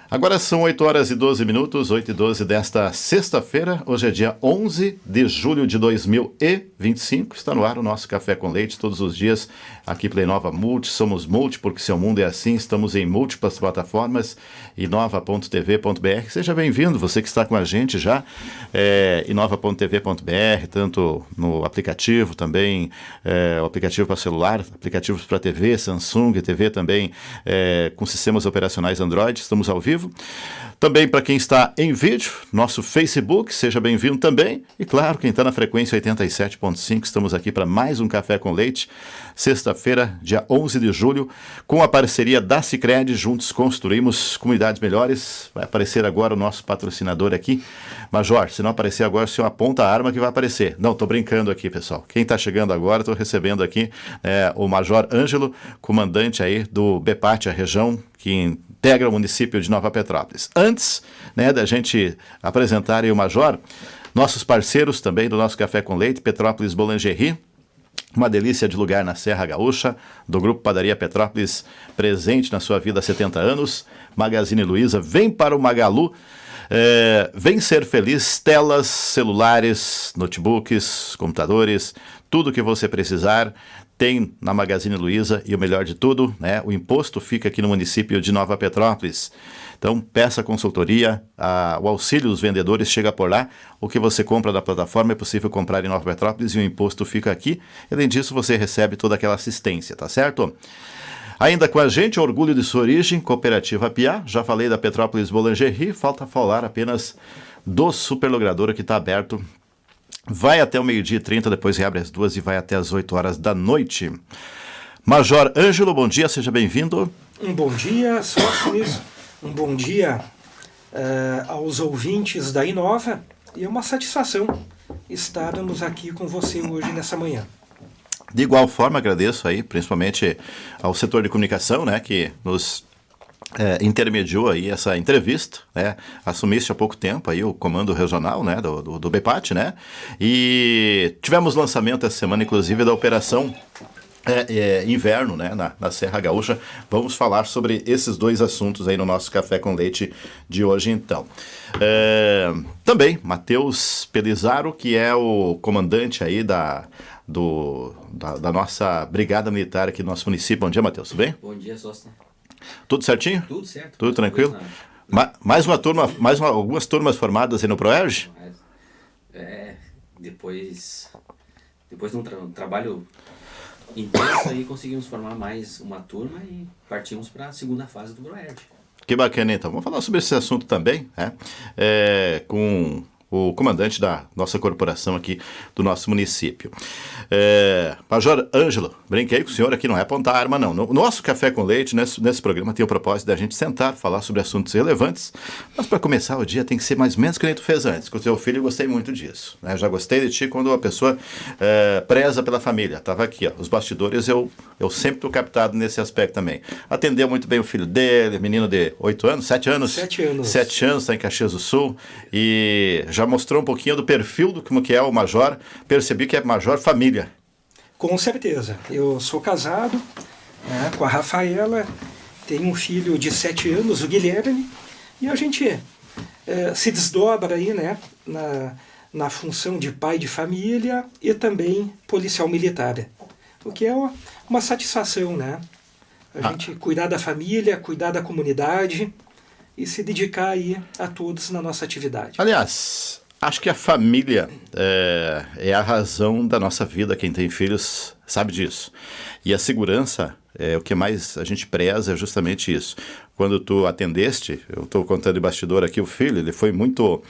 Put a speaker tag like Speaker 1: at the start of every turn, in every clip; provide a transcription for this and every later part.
Speaker 1: Agora são 8 horas e 12 minutos, 8 e 12 desta sexta-feira. Hoje é dia 11 de julho de 2025. Está no ar o nosso Café com Leite, todos os dias aqui pela Inova Multi. Somos Multi porque seu mundo é assim. Estamos em múltiplas plataformas, inova.tv.br. Seja bem-vindo, você que está com a gente já, inova.tv.br, tanto no aplicativo também, o aplicativo para celular, aplicativos para TV, Samsung, TV também com sistemas operacionais Android. Estamos ao vivo. Também para quem está em vídeo, nosso Facebook, seja bem-vindo também. E claro, quem está na frequência 87.5, estamos aqui para mais um Café com Leite, sexta-feira, dia 11 de julho, com a parceria da Sicredi. Juntos construímos comunidades melhores. Vai aparecer agora o nosso patrocinador aqui. Major, se não aparecer agora, o senhor aponta a arma que vai aparecer. Não, estou brincando aqui, pessoal. Quem está chegando agora, estou recebendo aqui o Major Ângelo, comandante aí do BEPAT, a região que integra o município de Nova Petrópolis. Antes da gente apresentar aí o Major, nossos parceiros também do nosso Café com Leite, Petrópolis Boulangerie, uma delícia de lugar na Serra Gaúcha, do Grupo Padaria Petrópolis, presente na sua vida há 70 anos. Magazine Luiza, vem para o Magalu, vem ser feliz, telas, celulares, notebooks, computadores, tudo que você precisar tem na Magazine Luiza. E o melhor de tudo, o imposto fica aqui no município de Nova Petrópolis. Então peça consultoria, o auxílio dos vendedores chega por lá. O que você compra da plataforma é possível comprar em Nova Petrópolis e o imposto fica aqui. Além disso, você recebe toda aquela assistência, tá certo? Ainda com a gente, orgulho de sua origem, Cooperativa Piá. Já falei da Petrópolis Boulangerie, falta falar apenas do Superlogradora, que está aberto. Vai até o 12h30, depois reabre às 2h e vai até às 8 horas da noite. Major Ângelo, bom dia, seja bem-vindo.
Speaker 2: Um bom dia, sócios. Um bom dia aos ouvintes da Inova. E é uma satisfação estarmos aqui com você hoje nessa manhã.
Speaker 1: De igual forma, agradeço aí, principalmente ao setor de comunicação, que nos intermediou aí essa entrevista, assumiste há pouco tempo aí o comando regional, do BEPAT, e tivemos lançamento essa semana, inclusive, da operação inverno, na Serra Gaúcha. Vamos falar sobre esses dois assuntos aí no nosso Café com Leite de hoje, então. Também, Matheus Pelizaro, que é o comandante aí da nossa Brigada Militar aqui no nosso município. Bom dia, Matheus, tudo bem?
Speaker 3: Bom dia, sócio.
Speaker 1: Tudo certinho?
Speaker 3: Tudo certo.
Speaker 1: Tudo tranquilo? Mais uma turma, algumas turmas formadas aí no Proerge?
Speaker 3: Depois de um trabalho intenso aí, conseguimos formar mais uma turma e partimos para a segunda fase do Proerge. Que
Speaker 1: bacana, então. Vamos falar sobre esse assunto também, com o comandante da nossa corporação aqui do nosso município. Major Ângelo, brinquei com o senhor aqui, não é apontar a arma não. No nosso Café com Leite, nesse programa, tem o propósito da gente sentar, falar sobre assuntos relevantes, mas para começar o dia tem que ser mais ou menos que nem tu fez antes. Com o teu filho eu gostei muito disso. Já gostei de ti quando a pessoa preza pela família. Estava aqui, os bastidores, eu sempre estou captado nesse aspecto também. Atendeu muito bem o filho dele, menino de 8 anos, 7 anos?
Speaker 2: 7 anos.
Speaker 1: 7 anos, está em Caxias do Sul, e já mostrou um pouquinho do perfil do que é o Major. Percebi que é Major família.
Speaker 2: Com certeza. Eu sou casado com a Rafaela, tenho um filho de 7 anos, o Guilherme, e a gente se desdobra aí, na função de pai de família e também policial militar. O que é uma satisfação, A gente cuidar da família, cuidar da comunidade e se dedicar aí a todos na nossa atividade.
Speaker 1: Aliás, acho que a família é a razão da nossa vida. Quem tem filhos sabe disso. E a segurança, o que mais a gente preza é justamente isso. Quando tu atendeste, eu estou contando de bastidor aqui, o filho, ele foi muito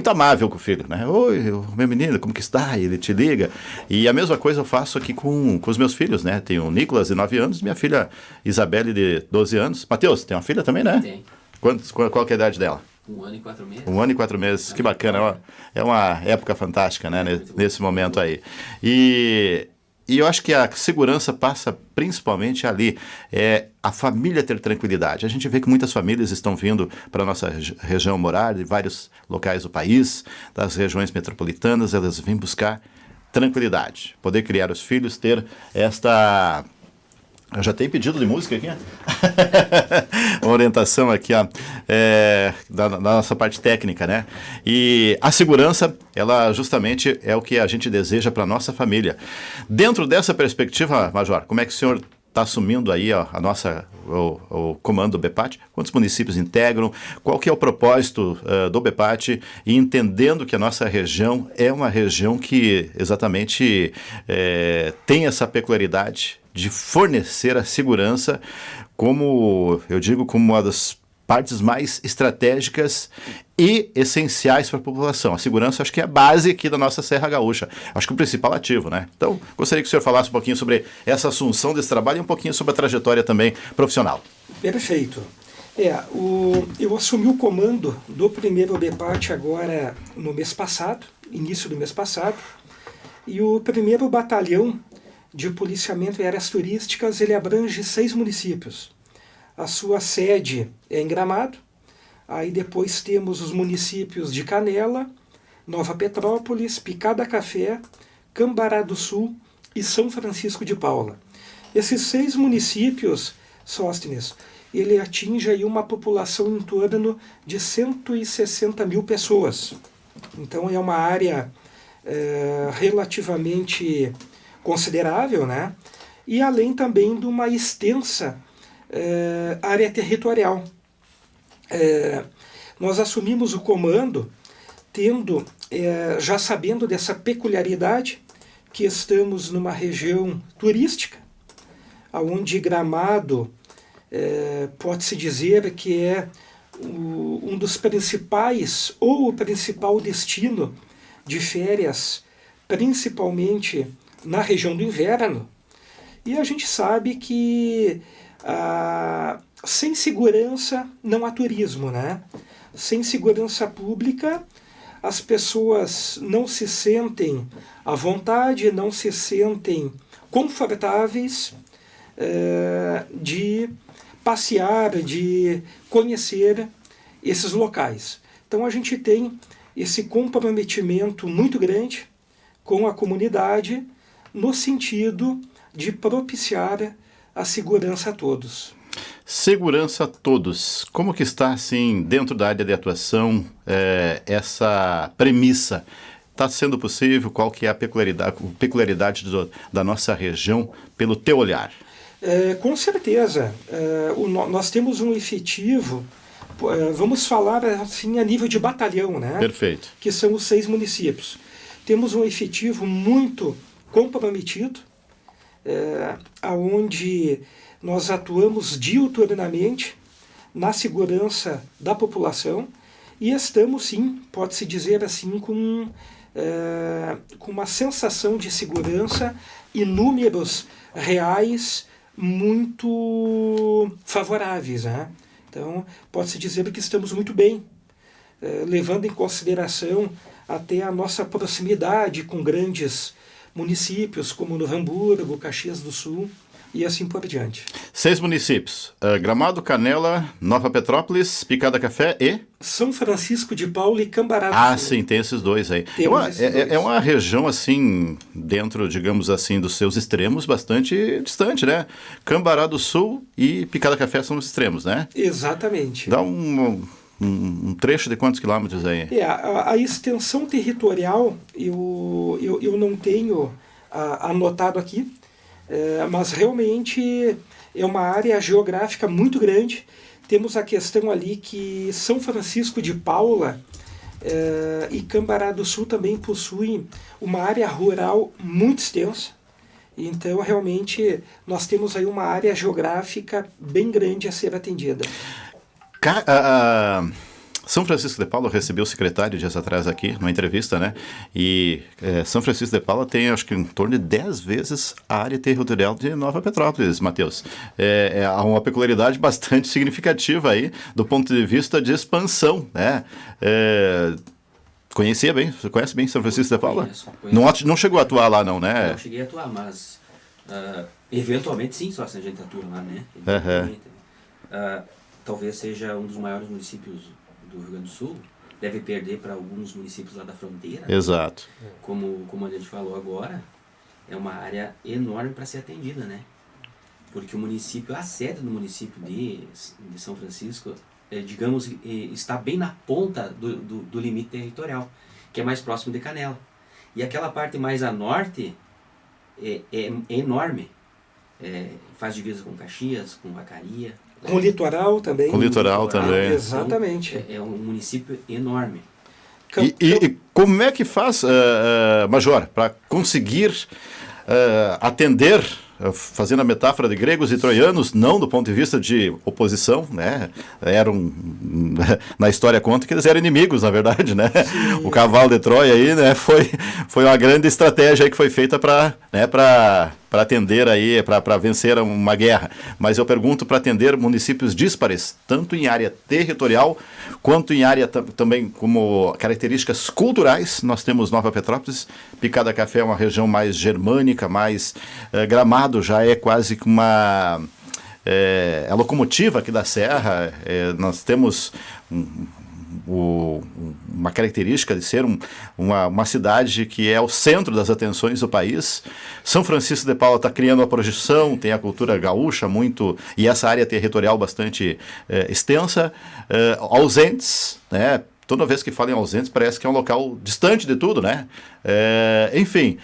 Speaker 1: amável com o filho, Oi, meu menino, como que está? E ele te liga. E a mesma coisa eu faço aqui com os meus filhos, Tenho o Nicolas, de 9 anos, minha filha Isabelle, de 12 anos. Matheus, tem uma filha também,
Speaker 3: Tem.
Speaker 1: Qual que é a idade dela?
Speaker 3: 1 ano e 4 meses.
Speaker 1: 1 ano e 4 meses, que bacana. É uma época fantástica, nesse momento aí. E eu acho que a segurança passa principalmente ali, a família ter tranquilidade. A gente vê que muitas famílias estão vindo para a nossa região morar, de vários locais do país, das regiões metropolitanas, elas vêm buscar tranquilidade, poder criar os filhos, ter esta Já tem pedido de música aqui, uma orientação aqui, ó, da nossa parte técnica, né? E a segurança, ela justamente é o que a gente deseja para a nossa família. Dentro dessa perspectiva, Major, como é que o senhor está assumindo aí, ó, o comando do BEPAT? Quantos municípios integram? Qual que é o propósito do BEPAT? E entendendo que a nossa região é uma região que exatamente tem essa peculiaridade de fornecer a segurança como, eu digo, como uma das partes mais estratégicas e essenciais para a população. A segurança, acho que é a base aqui da nossa Serra Gaúcha. Acho que o principal ativo, né? Então, gostaria que o senhor falasse um pouquinho sobre essa assunção desse trabalho e um pouquinho sobre a trajetória também profissional.
Speaker 2: Perfeito. Eu assumi o comando do primeiro BEPAT agora no mês passado, início do mês passado, e o primeiro batalhão de policiamento em áreas turísticas, ele abrange 6 municípios. A sua sede é em Gramado, aí depois temos os municípios de Canela, Nova Petrópolis, Picada Café, Cambará do Sul e São Francisco de Paula. Esses 6 municípios, Sóstenes, ele atinge aí uma população em torno de 160 mil pessoas. Então é uma área relativamente considerável, né? E além também de uma extensa área territorial. Nós assumimos o comando já sabendo dessa peculiaridade que estamos numa região turística, onde Gramado pode-se dizer que é um dos principais ou o principal destino de férias, principalmente na região do inverno, e a gente sabe que sem segurança não há turismo, né? Sem segurança pública, as pessoas não se sentem à vontade, não se sentem confortáveis de passear, de conhecer esses locais. Então a gente tem esse comprometimento muito grande com a comunidade, no sentido de propiciar a segurança a todos.
Speaker 1: Segurança a todos. Como que está, assim, dentro da área de atuação, essa premissa? Está sendo possível? Qual que é a peculiaridade da nossa região, pelo teu olhar?
Speaker 2: Com certeza. Nós temos um efetivo, vamos falar assim a nível de batalhão, né?
Speaker 1: Perfeito.
Speaker 2: Que são os 6 municípios. Temos um efetivo muito comprometido, onde nós atuamos diuturnamente na segurança da população e estamos, sim, pode-se dizer assim, com uma sensação de segurança e números reais muito favoráveis, né? Então, pode-se dizer que estamos muito bem, levando em consideração até a nossa proximidade com grandes municípios como Novo Hamburgo, Caxias do Sul e assim por diante.
Speaker 1: 6 municípios: Gramado, Canela, Nova Petrópolis, Picada Café e
Speaker 2: São Francisco de Paula e Cambará do Sul.
Speaker 1: Sim, tem esses 2 aí.
Speaker 2: É
Speaker 1: uma região, assim, dentro, digamos assim, dos seus extremos, bastante distante, né? Cambará do Sul e Picada Café são os extremos, né?
Speaker 2: Exatamente.
Speaker 1: Dá um trecho de quantos quilômetros aí?
Speaker 2: A extensão territorial eu não tenho anotado aqui, mas realmente é uma área geográfica muito grande. Temos a questão ali que São Francisco de Paula e Cambará do Sul também possuem uma área rural muito extensa. Então, realmente, nós temos aí uma área geográfica bem grande a ser atendida.
Speaker 1: São Francisco de Paula, eu recebi o secretário dias atrás aqui, numa entrevista, né? E São Francisco de Paula tem, acho que, em torno de 10 vezes a área territorial de Nova Petrópolis, Matheus. É uma peculiaridade bastante significativa aí, do ponto de vista de expansão, né? Conhecia bem? Você conhece bem São Francisco de Paula?
Speaker 3: Conheço.
Speaker 1: Não chegou a atuar lá, não, né?
Speaker 3: Não cheguei a atuar, mas eventualmente sim, só se a gente atua lá, né? Talvez seja um dos maiores municípios do Rio Grande do Sul, deve perder para alguns municípios lá da fronteira.
Speaker 1: Exato.
Speaker 3: Como a gente falou agora, é uma área enorme para ser atendida, né? porque o município, a sede do município de São Francisco, digamos, está bem na ponta do limite territorial, que é mais próximo de Canela. E aquela parte mais a norte é enorme. Faz divisa com Caxias, com Vacaria.
Speaker 2: Com o litoral também.
Speaker 1: Com o litoral também.
Speaker 2: Exatamente.
Speaker 3: Então, é um município enorme.
Speaker 1: E como é que faz, Major, para conseguir atender, fazendo a metáfora de gregos e troianos, não do ponto de vista de oposição, né? Na história conta que eles eram inimigos, na verdade, né? Sim. O cavalo de Troia aí, né? Foi uma grande estratégia aí que foi feita para atender aí, para vencer uma guerra. Mas eu pergunto para atender municípios díspares, tanto em área territorial, quanto em área também como características culturais. Nós temos Nova Petrópolis, Picada Café é uma região mais germânica, mais Gramado já é quase que uma a locomotiva aqui da Serra. Nós temos uma característica de ser uma cidade que é o centro das atenções do país. São Francisco de Paula está criando uma projeção, tem a cultura gaúcha muito, e essa área territorial bastante extensa, ausentes, né? Toda vez que falam em ausentes, parece que é um local distante de tudo, né? Enfim,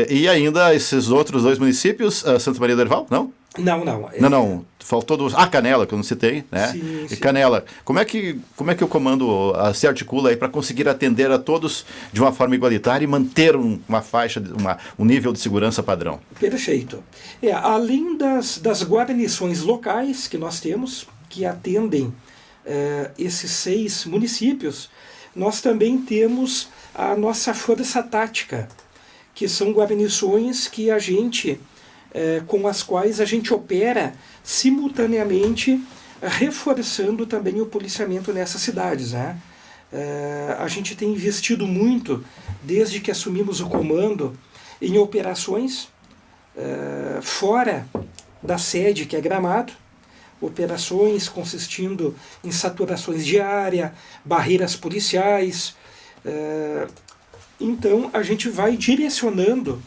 Speaker 1: e ainda esses outros 2 municípios, Santa Maria do Herval, não? Não. Faltou Canela, que eu não citei, né?
Speaker 2: Sim.
Speaker 1: E Canela, como é que o comando se articula aí para conseguir atender a todos de uma forma igualitária e manter uma faixa, um nível de segurança padrão?
Speaker 2: Perfeito. Além das guarnições locais que nós temos, que atendem esses 6 municípios, nós também temos a nossa força tática, que são guarnições que com as quais a gente opera simultaneamente, reforçando também o policiamento nessas cidades, né? A gente tem investido muito, desde que assumimos o comando, em operações fora da sede, que é Gramado, operações consistindo em saturações de área, barreiras policiais. Então, a gente vai direcionando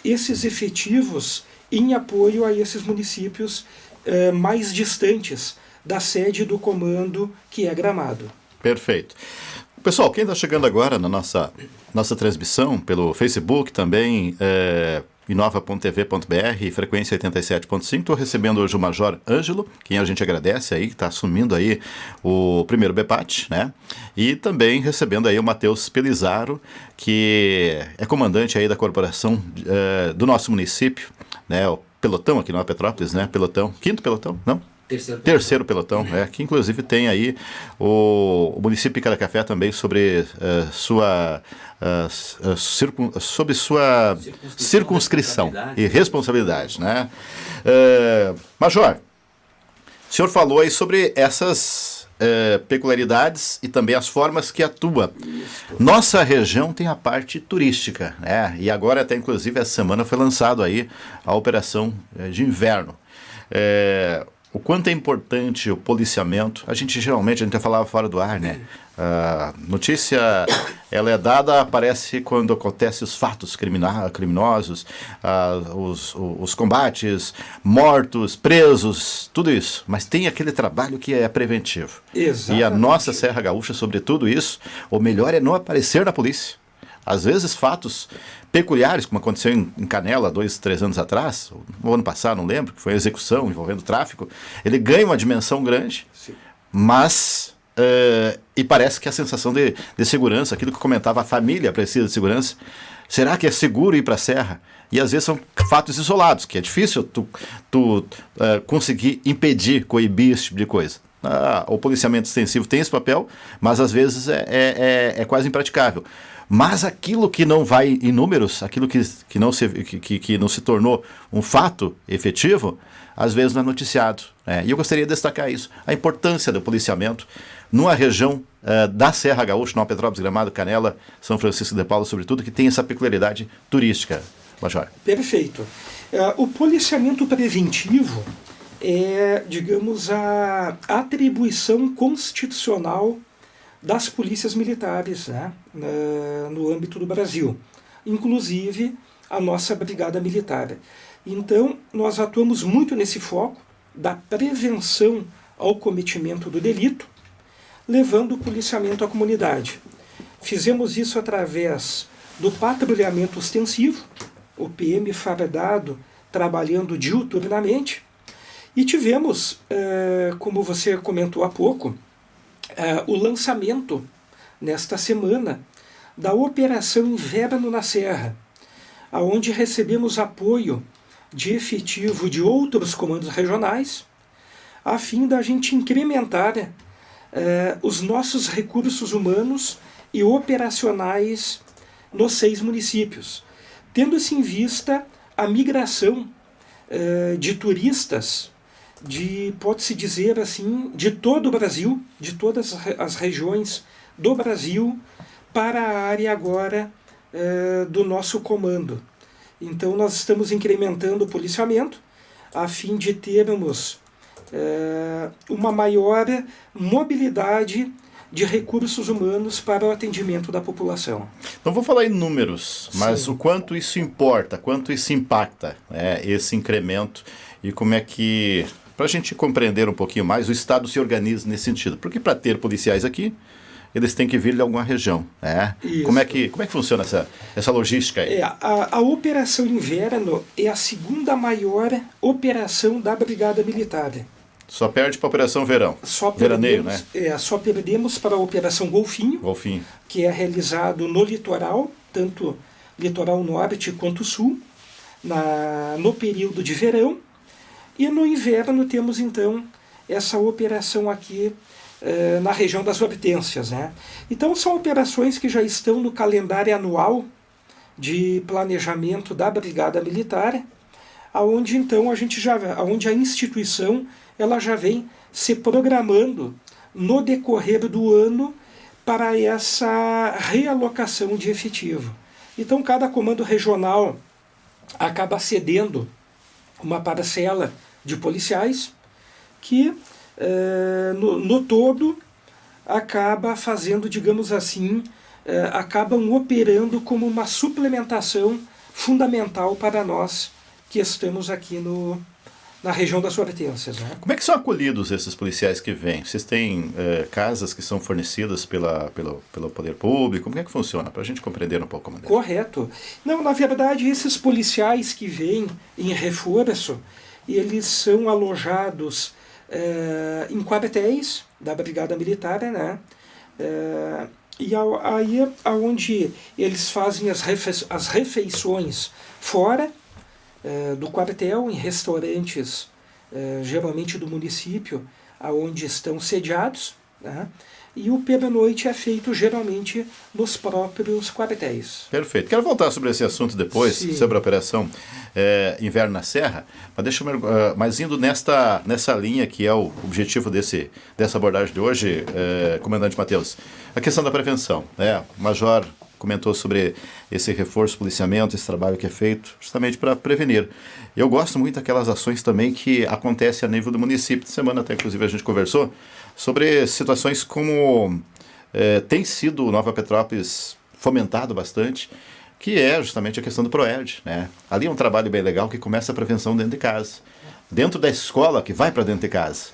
Speaker 2: esses efetivos em apoio a esses municípios mais distantes da sede do comando, que é Gramado.
Speaker 1: Perfeito. Pessoal, quem está chegando agora na nossa transmissão, pelo Facebook também, inova.tv.br, frequência 87.5, estou recebendo hoje o Major Ângelo, quem a gente agradece aí, que está assumindo aí o primeiro BPAT, né? E também recebendo aí o Matheus Pelizaro, que é comandante aí da corporação do nosso município, né? O pelotão aqui, Nova Petrópolis, né? Pelotão, 5º pelotão, não? Terceiro pelotão, que inclusive tem aí o município de Picada Café também sobre sua circunscrição e responsabilidade, né? Major, o senhor falou aí sobre essas peculiaridades e também as formas que atua. Nossa região tem a parte turística, né? E agora até inclusive essa semana foi lançado aí a operação de inverno. O quanto é importante o policiamento, a gente já falava fora do ar, né? A notícia, ela é dada, aparece quando acontecem os fatos criminosos, os combates, mortos, presos, tudo isso. Mas tem aquele trabalho que é preventivo.
Speaker 2: Exatamente.
Speaker 1: E a nossa Serra Gaúcha, sobre tudo isso, o melhor é não aparecer na polícia. Às vezes fatos peculiares, como aconteceu em Canela 2, 3 anos atrás, no ano passado, não lembro, que foi a execução envolvendo tráfico, ele ganha uma dimensão grande, sim, mas e parece que a sensação de segurança, aquilo que comentava, a família precisa de segurança. Será que é seguro ir para a Serra? E às vezes são fatos isolados, que é difícil tu conseguir impedir, coibir esse tipo de coisa. O policiamento extensivo tem esse papel, mas às vezes é quase impraticável. Mas aquilo que não vai em números, aquilo que não se tornou um fato efetivo, às vezes não é noticiado. E eu gostaria de destacar isso, a importância do policiamento numa região da Serra Gaúcha, Nova Petrópolis, Gramado, Canela, São Francisco de Paula, sobretudo, que tem essa peculiaridade turística. Major.
Speaker 2: Perfeito. O policiamento preventivo é, digamos, a atribuição constitucional das polícias militares, né, no âmbito do Brasil, inclusive a nossa Brigada Militar. Então, nós atuamos muito nesse foco da prevenção ao cometimento do delito, levando o policiamento à comunidade. Fizemos isso através do patrulhamento ostensivo, o PM fardado trabalhando diuturnamente, e tivemos, como você comentou há pouco, o lançamento, nesta semana, da Operação Inverno na Serra, onde recebemos apoio de efetivo de outros comandos regionais, a fim da gente incrementar os nossos recursos humanos e operacionais nos 6 municípios, tendo-se em vista a migração de turistas, pode-se dizer assim, de todo o Brasil, de todas as regiões do Brasil, para a área agora do nosso comando. Então nós estamos incrementando o policiamento a fim de termos uma maior mobilidade de recursos humanos para o atendimento da população.
Speaker 1: Não vou falar em números, mas
Speaker 2: Sim.
Speaker 1: o quanto isso importa, quanto isso impacta, esse incremento, e como é que, para a gente compreender um pouquinho mais, o Estado se organiza nesse sentido. Porque para ter policiais aqui, eles têm que vir de alguma região. Como é que funciona essa logística aí?
Speaker 2: A Operação Inverno é a segunda maior operação da Brigada Militar.
Speaker 1: Só perde para a Operação Verão. Veraneio, né?
Speaker 2: Só perdemos para a Operação Golfinho,
Speaker 1: Golfinho.
Speaker 2: que é realizado no litoral, tanto litoral norte quanto sul, no período de verão. E no inverno temos, então, essa operação aqui na região das Hortênsias, né? Então são operações que já estão no calendário anual de planejamento da Brigada Militar, aonde então aonde a instituição ela já vem se programando no decorrer do ano para essa realocação de efetivo. Então cada comando regional acaba cedendo uma parcela de policiais que no todo acaba fazendo, digamos assim, acabam operando como uma suplementação fundamental para nós que estamos aqui na região das Hortênsias. Né?
Speaker 1: Como é que são acolhidos esses policiais que vêm? Vocês têm casas que são fornecidas pelo poder público? Como é que funciona? Para a gente compreender um pouco mais.
Speaker 2: Correto. Não, na verdade, esses policiais que vêm em reforço, eles são alojados em quartéis da Brigada Militar, né? E aí onde eles fazem as refeições fora do quartel, em restaurantes geralmente do município, aonde estão sediados, né? E o pernoite é feito geralmente nos próprios quartéis.
Speaker 1: Perfeito. Quero voltar sobre esse assunto depois,
Speaker 2: Sim.
Speaker 1: sobre a Operação Inverno na Serra, mas indo nessa linha que é o objetivo dessa abordagem de hoje, Comandante Matheus, a questão da prevenção. O Major comentou sobre esse reforço, policiamento, esse trabalho que é feito justamente para prevenir. Eu gosto muito daquelas ações também que acontecem a nível do município. De semana até, inclusive, a gente conversou sobre situações como tem sido o Nova Petrópolis fomentado bastante, que é justamente a questão do PROERD, né? Ali é um trabalho bem legal que começa a prevenção dentro de casa, dentro da escola que vai para dentro de casa,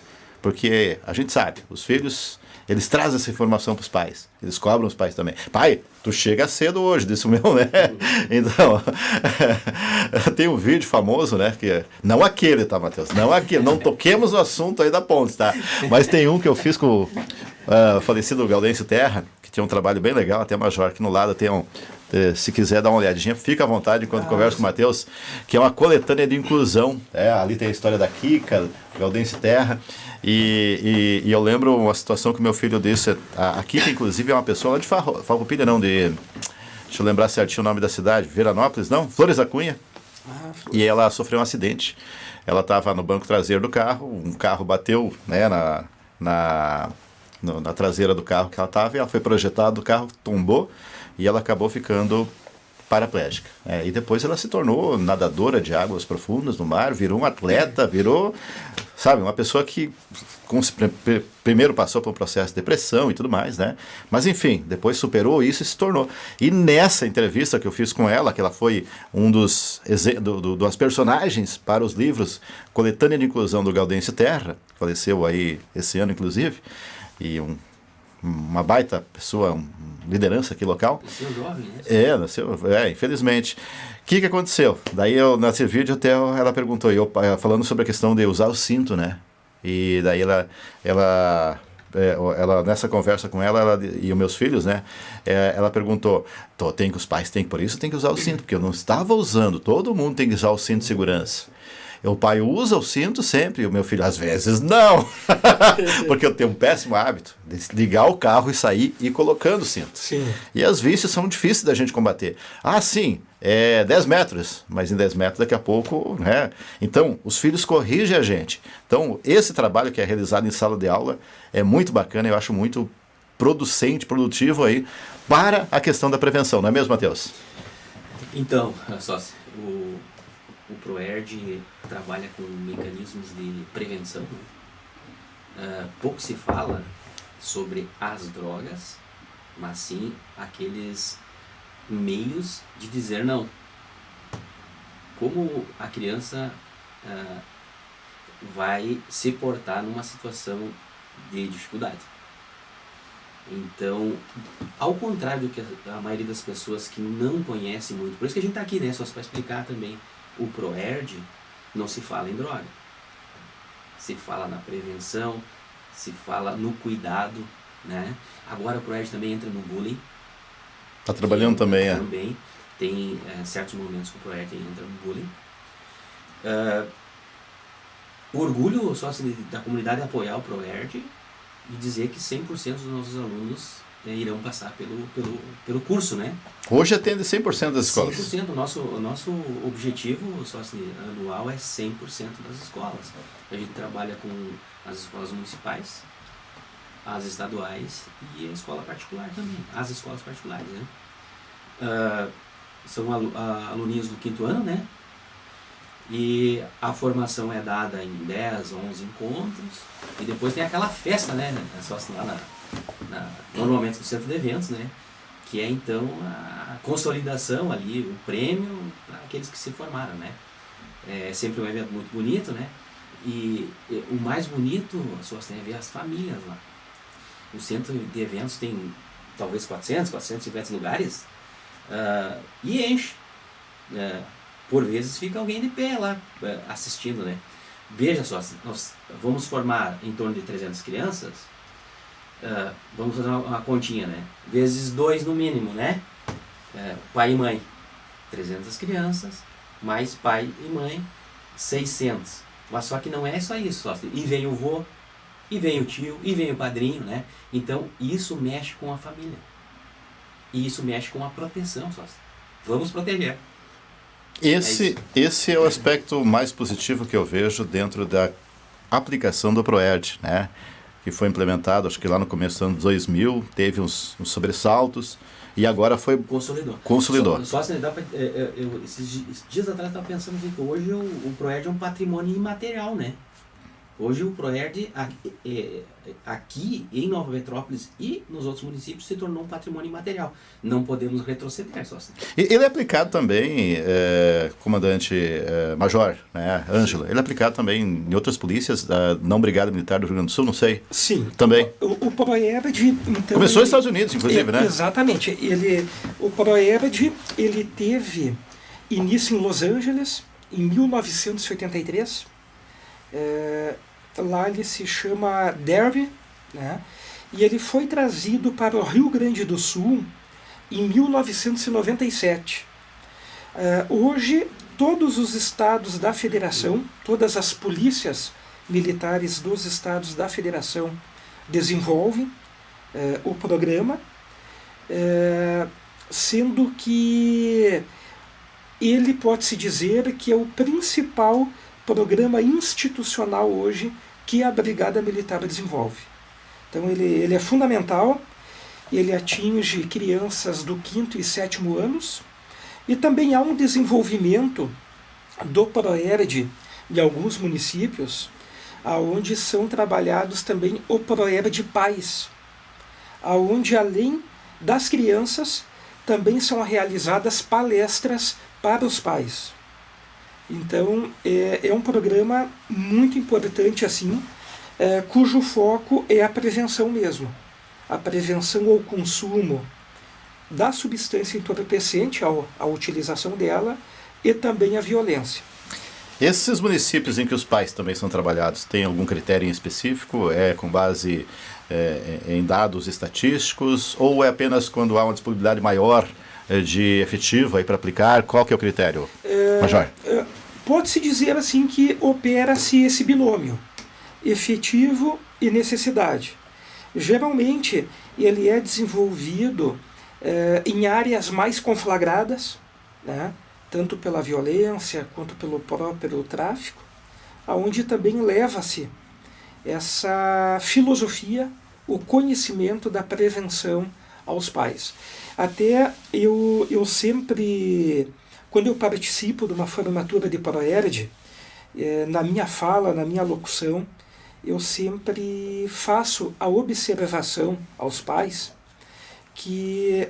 Speaker 1: porque a gente sabe, os filhos, eles trazem essa informação para os pais, eles cobram os pais também. Pai, tu chega cedo hoje, disse o meu, né? Então, tem um vídeo famoso, né? Que não aquele, tá, Matheus? Não aquele, não toquemos no assunto aí da ponte, tá? Mas tem um que eu fiz com o falecido Gaudêncio Terra, que tinha um trabalho bem legal, até Major, aqui no lado tem se quiser dar uma olhadinha, fica à vontade enquanto converso com o Matheus, que é uma coletânea de inclusão. Ali tem a história da Kika, Gaudêncio Terra, e eu lembro uma situação que meu filho disse, a Kika, inclusive, é uma pessoa lá de Farroupilha, não, deixa eu lembrar certinho o nome da cidade, Veranópolis, não? Flores da Cunha. E ela sofreu um acidente. Ela estava no banco traseiro do carro, um carro bateu, né, na traseira do carro que ela estava, e ela foi projetada, o carro tombou, e ela acabou ficando paraplégica. E depois ela se tornou nadadora de águas profundas no mar, virou um atleta, sabe, uma pessoa que primeiro passou por um processo de depressão e tudo mais, né? Mas enfim, depois superou isso e se tornou. E nessa entrevista que eu fiz com ela, que ela foi um dos das personagens para os livros Coletânea de Inclusão do Gaudêncio Terra, que faleceu aí esse ano, inclusive, e uma baita pessoa, liderança aqui local.
Speaker 3: Nasceu jovem, né?
Speaker 1: Nasceu, infelizmente. O que aconteceu? Daí, nesse vídeo, até ela perguntou, falando sobre a questão de usar o cinto, né? E daí ela nessa conversa com ela e os meus filhos, né? Ela perguntou, os pais têm que, por isso tem que usar o cinto, porque eu não estava usando, todo mundo tem que usar o cinto de segurança. O pai usa o cinto sempre, e o meu filho, às vezes, não. Porque eu tenho um péssimo hábito de ligar o carro e sair e colocando o cinto.
Speaker 2: Sim.
Speaker 1: E as vícios são difíceis da gente combater. Ah, sim, 10 metros, mas em 10 metros daqui a pouco, né? Então, os filhos corrigem a gente. Então, esse trabalho que é realizado em sala de aula é muito bacana, eu acho muito produtivo aí para a questão da prevenção, não é mesmo, Matheus?
Speaker 3: Então, sócio, o ProERD trabalha com mecanismos de prevenção, né? Pouco se fala sobre as drogas, mas sim aqueles meios de dizer não. Como a criança vai se portar numa situação de dificuldade. Então, ao contrário do que a maioria das pessoas que não conhecem muito, por isso que a gente está aqui, né, só para explicar também, o ProERD não se fala em droga, se fala na prevenção, se fala no cuidado, né? Agora o ProERD também entra no bullying.
Speaker 1: Está trabalhando também,
Speaker 3: Também tem certos momentos que o ProERD entra no bullying. O orgulho sócio da comunidade é apoiar o ProERD e dizer que 100% dos nossos alunos irão passar pelo curso, né?
Speaker 1: Hoje atende 100% das escolas.
Speaker 3: 100%. O nosso objetivo sócio anual é 100% das escolas. A gente trabalha com as escolas municipais, as estaduais e a escola particular também, as escolas particulares, né? São aluninhos do 5º ano, né? E a formação é dada em 10, 11 encontros e depois tem aquela festa, né? Só lá normalmente no centro de eventos, né? Que é então a consolidação ali, o prêmio para aqueles que se formaram, né? É sempre um evento muito bonito, né? E o mais bonito, só tem a ver as famílias lá. O centro de eventos tem talvez 450 lugares e enche. Por vezes fica alguém de pé lá assistindo, né? Veja só, nós vamos formar em torno de 300 crianças, vamos fazer uma continha, né? Vezes 2 no mínimo, né? Pai e mãe, 300 crianças, mais pai e mãe, 600. Mas só que não é só isso, só. E vem o vô, e vem o tio, e vem o padrinho, né? Então isso mexe com a família. E isso mexe com a proteção, só. Vamos proteger.
Speaker 1: Esse é o aspecto mais positivo que eu vejo dentro da aplicação do ProERD, né? Que foi implementado, acho que lá no começo do ano 2000, teve uns sobressaltos e agora foi consolidou.
Speaker 3: Só assim, esses dias atrás eu estava pensando que hoje o ProERD é um patrimônio imaterial, né? Hoje o ProERD aqui em Nova Petrópolis e nos outros municípios se tornou um patrimônio imaterial. Não podemos retroceder, só assim.
Speaker 1: Ele é aplicado também, comandante major, né, Ângelo, ele é aplicado também em outras polícias, não Brigada Militar do Rio Grande do Sul, não sei.
Speaker 2: Sim.
Speaker 1: Também.
Speaker 2: O ProERD, então...
Speaker 1: Começou nos Estados Unidos, inclusive, né?
Speaker 2: Exatamente. O ProERD, ele teve início em Los Angeles, em 1983. Lá ele se chama Derby, né? E ele foi trazido para o Rio Grande do Sul em 1997. Hoje, todos os estados da federação, todas as polícias militares dos estados da federação desenvolvem o programa, sendo que ele pode-se dizer que é o principal programa institucional hoje que a Brigada Militar desenvolve. Então ele é fundamental, ele atinge crianças do 5º e 7º anos, e também há um desenvolvimento do ProERD em alguns municípios, aonde são trabalhados também o ProERD Pais, aonde além das crianças também são realizadas palestras para os pais. Então é um programa muito importante assim, cujo foco é a prevenção mesmo, a prevenção ao consumo da substância entorpecente, a utilização dela, e também a violência.
Speaker 1: Esses municípios em que os pais também são trabalhados, têm algum critério em específico? É com base em dados estatísticos, ou é apenas quando há uma disponibilidade maior de efetivo para aplicar? Qual que é o critério, Major?
Speaker 2: Pode-se dizer assim que opera-se esse binômio, efetivo e necessidade. Geralmente ele é desenvolvido em áreas mais conflagradas, né, tanto pela violência quanto pelo próprio tráfico, aonde também leva-se essa filosofia, o conhecimento da prevenção aos pais. Até eu sempre, quando eu participo de uma formatura de ProERD, na minha fala, na minha locução, eu sempre faço a observação aos pais que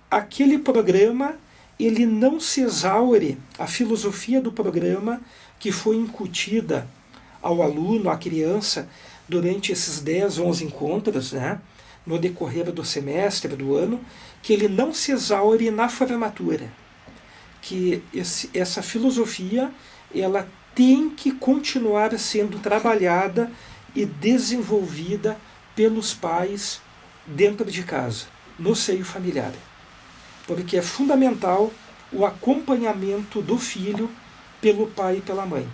Speaker 2: aquele programa, ele não se exaure, a filosofia do programa que foi incutida ao aluno, à criança, durante esses 10, 11 encontros, né, no decorrer do semestre, do ano, que ele não se exaure na formatura, que essa filosofia ela tem que continuar sendo trabalhada e desenvolvida pelos pais dentro de casa, no seio familiar. Porque é fundamental o acompanhamento do filho pelo pai e pela mãe.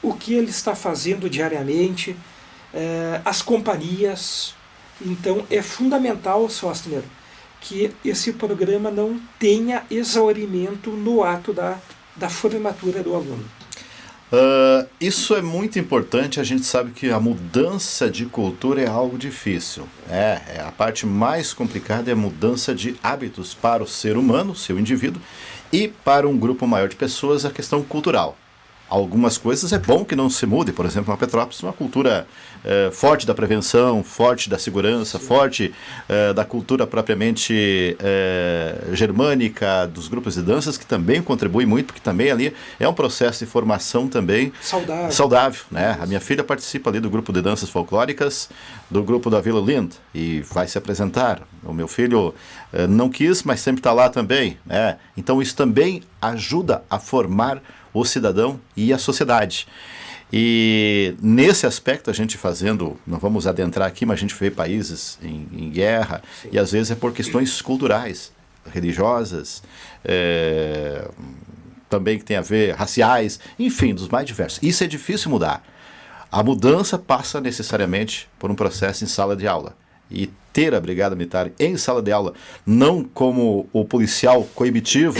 Speaker 2: O que ele está fazendo diariamente, as companhias. Então é fundamental, Sostner, que esse programa não tenha exaurimento no ato da formatura do aluno.
Speaker 1: Isso é muito importante. A gente sabe que a mudança de cultura é algo difícil. A parte mais complicada é a mudança de hábitos para o ser humano, seu indivíduo, e para um grupo maior de pessoas, a questão cultural. Algumas coisas é bom que não se mude, por exemplo, na Petrópolis, uma cultura forte da prevenção, forte da segurança, sim, forte da cultura propriamente germânica, dos grupos de danças, que também contribui muito, porque também ali é um processo de formação também saudável, né? A minha filha participa ali do grupo de danças folclóricas, do grupo da Vila Lind, e vai se apresentar. O meu filho não quis, mas sempre está lá também, né? Então isso também ajuda a formar o cidadão e a sociedade. E nesse aspecto a gente fazendo, não vamos adentrar aqui, mas a gente vê países em guerra, sim, e às vezes é por questões culturais, religiosas, também que tem a ver, raciais, enfim, dos mais diversos. Isso é difícil mudar. A mudança passa necessariamente por um processo em sala de aula. E ter a Brigada Militar em sala de aula, não como o policial coibitivo,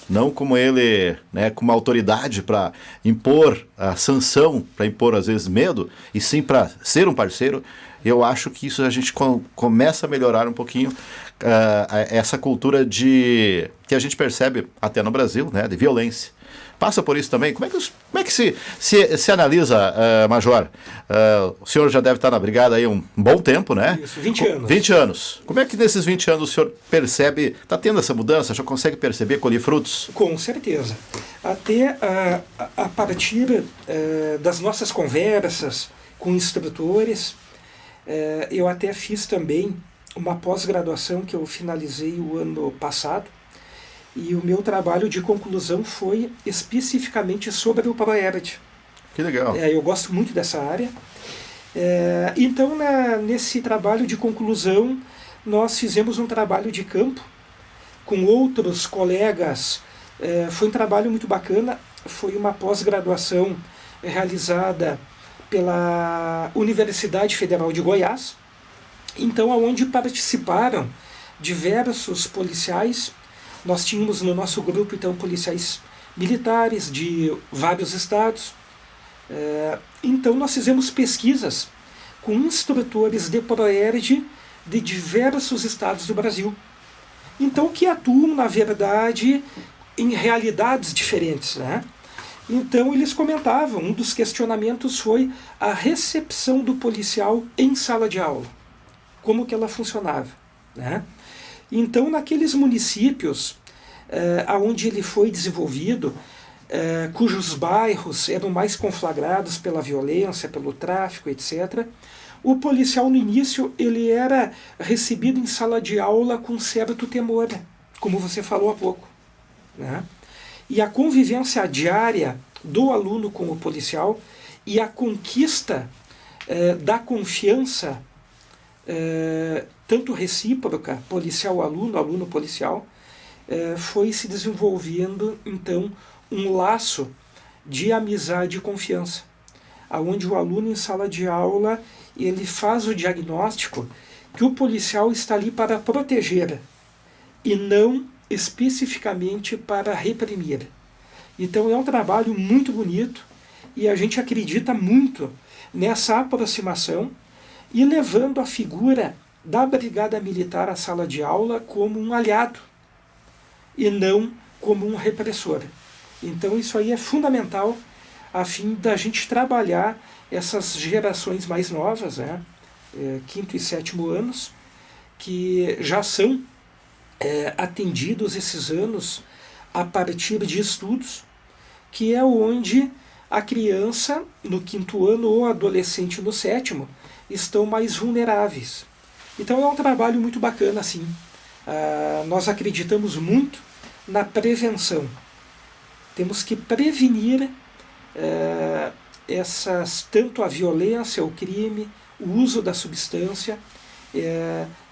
Speaker 1: não como ele, né, como autoridade para impor a sanção, para impor às vezes medo, e sim para ser um parceiro, eu acho que isso a gente começa a melhorar um pouquinho essa cultura que a gente percebe até no Brasil, né, de violência. Passa por isso também. Como é que se analisa, Major? O senhor já deve estar na Brigada aí um bom tempo, né?
Speaker 2: Isso, 20 anos.
Speaker 1: 20 anos. Como é que nesses 20 anos o senhor percebe, está tendo essa mudança, já consegue perceber, colher frutos?
Speaker 2: Com certeza. Até a partir das nossas conversas com instrutores, eu até fiz também uma pós-graduação que eu finalizei o ano passado, e o meu trabalho de conclusão foi especificamente sobre o ProERD.
Speaker 1: Que legal.
Speaker 2: Eu gosto muito dessa área. Então, nesse trabalho de conclusão, nós fizemos um trabalho de campo com outros colegas. Foi um trabalho muito bacana. Foi uma pós-graduação realizada pela Universidade Federal de Goiás. Então, onde participaram diversos policiais. Nós tínhamos no nosso grupo, então, policiais militares de vários estados. Então, nós fizemos pesquisas com instrutores de ProERD de diversos estados do Brasil. Então, que atuam, na verdade, em realidades diferentes, né? Então eles comentavam, um dos questionamentos foi a recepção do policial em sala de aula, como que ela funcionava, né? Então naqueles municípios onde ele foi desenvolvido, cujos bairros eram mais conflagrados pela violência, pelo tráfico, etc., o policial no início ele era recebido em sala de aula com certo temor, como você falou há pouco, né? E a convivência diária do aluno com o policial e a conquista da confiança, tanto recíproca, policial-aluno, aluno-policial, foi se desenvolvendo, então, um laço de amizade e confiança, onde o aluno em sala de aula ele faz o diagnóstico que o policial está ali para proteger e não especificamente para reprimir. Então é um trabalho muito bonito e a gente acredita muito nessa aproximação e levando a figura da Brigada Militar à sala de aula como um aliado e não como um repressor. Então isso aí é fundamental a fim da gente trabalhar essas gerações mais novas, né, 5º e 7º anos, que já são atendidos esses anos a partir de estudos, que é onde a criança no 5º ano ou adolescente no 7º estão mais vulneráveis. Então é um trabalho muito bacana, sim. Nós acreditamos muito na prevenção. Temos que prevenir tanto a violência, o crime, o uso da substância